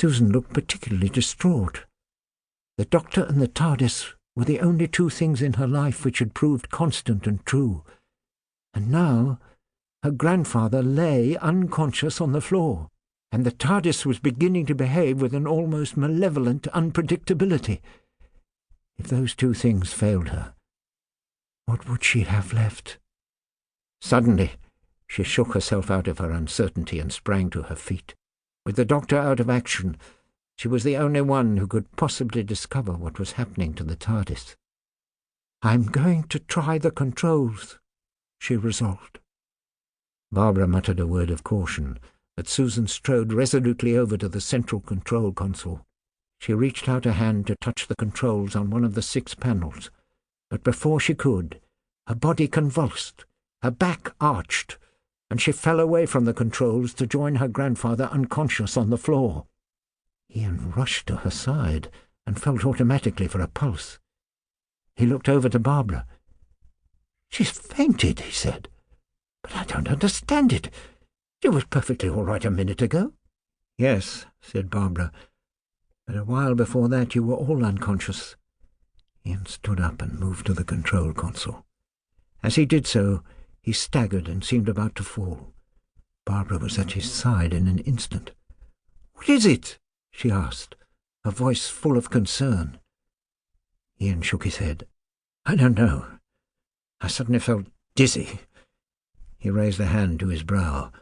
Susan looked particularly distraught. The Doctor and the TARDIS were the only two things in her life which had proved constant and true. And now her grandfather lay unconscious on the floor, and the TARDIS was beginning to behave with an almost malevolent unpredictability. If those two things failed her, what would she have left? Suddenly, she shook herself out of her uncertainty and sprang to her feet. With the Doctor out of action, she was the only one who could possibly discover what was happening to the TARDIS. "I'm going to try the controls," she resolved. Barbara muttered a word of caution, but Susan strode resolutely over to the central control console. She reached out a hand to touch the controls on one of the 6 panels, but before she could, her body convulsed, her back arched, and she fell away from the controls to join her grandfather unconscious on the floor. Ian rushed to her side and felt automatically for a pulse. He looked over to Barbara. "She's fainted," he said. "But I don't understand it. She was perfectly all right a minute ago." "Yes," said Barbara, "but a while before that you were all unconscious." Ian stood up and moved to the control console. As he did so, he staggered and seemed about to fall. Barbara was at his side in an instant. "What is it?" she asked, her voice full of concern. Ian shook his head. "I don't know. I suddenly felt dizzy." He raised a hand to his brow.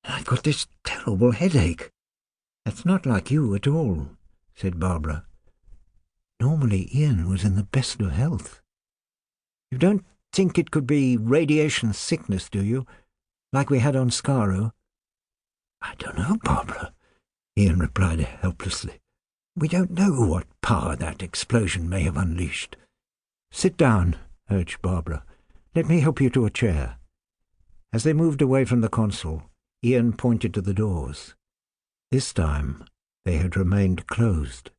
"I've got this terrible headache." "That's not like you at all," said Barbara. Normally Ian was in the best of health. "You don't think it could be radiation sickness, do you? Like we had on Skaro?" "I don't know, Barbara," Ian replied helplessly. "We don't know what power that explosion may have unleashed." "Sit down," urged Barbara. "Let me help you to a chair." As they moved away from the console, Ian pointed to the doors. This time they had remained closed.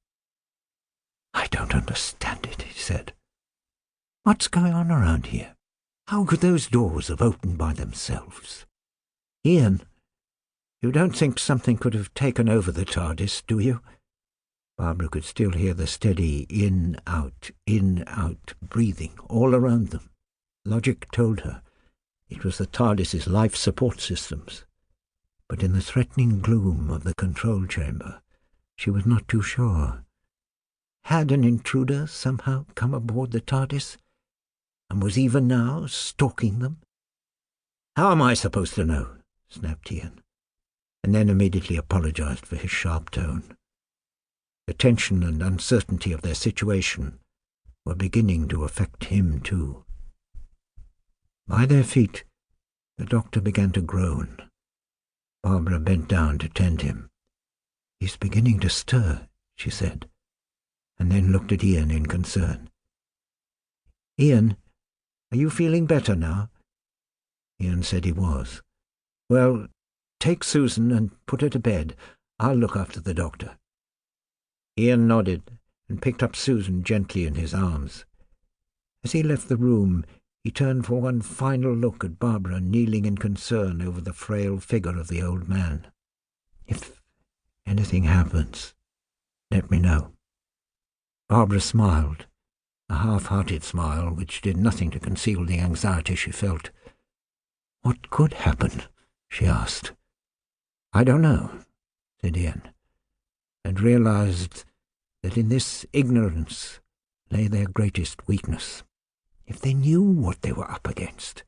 "I don't understand it," he said. "What's going on around here? How could those doors have opened by themselves?" "Ian, you don't think something could have taken over the TARDIS, do you?" Barbara could still hear the steady in-out breathing all around them. Logic told her it was the TARDIS's life support systems, but in the threatening gloom of the control chamber, she was not too sure. Had an intruder somehow come aboard the TARDIS, and was even now stalking them? "How am I supposed to know?" snapped Ian, and then immediately apologized for his sharp tone. The tension and uncertainty of their situation were beginning to affect him too. By their feet, the Doctor began to groan. Barbara bent down to tend him. "He's beginning to stir," she said, and then looked at Ian in concern. "Ian, are you feeling better now?" Ian said he was. "Well, take Susan and put her to bed. I'll look after the Doctor." Ian nodded and picked up Susan gently in his arms. As he left the room, he turned for one final look at Barbara kneeling in concern over the frail figure of the old man. "If anything happens, let me know." Barbara smiled, a half-hearted smile which did nothing to conceal the anxiety she felt. "What could happen?" she asked. "I don't know," said Ian, and realized that in this ignorance lay their greatest weakness. If they knew what they were up against,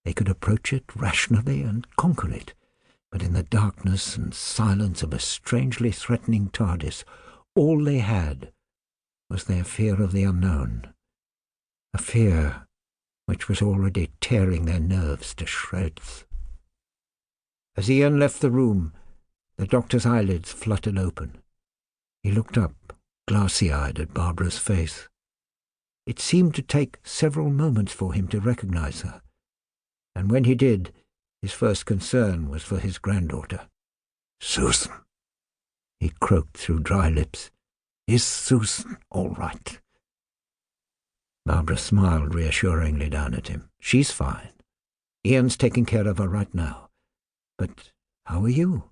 they could approach it rationally and conquer it, but in the darkness and silence of a strangely threatening TARDIS, all they had was their fear of the unknown, a fear which was already tearing their nerves to shreds. As Ian left the room, the Doctor's eyelids fluttered open. He looked up, glassy-eyed, at Barbara's face. It seemed to take several moments for him to recognize her, and when he did, his first concern was for his granddaughter. "Susan," he croaked through dry lips. "Is Susan all right?" Barbara smiled reassuringly down at him. "She's fine. Ian's taking care of her right now. But how are you?"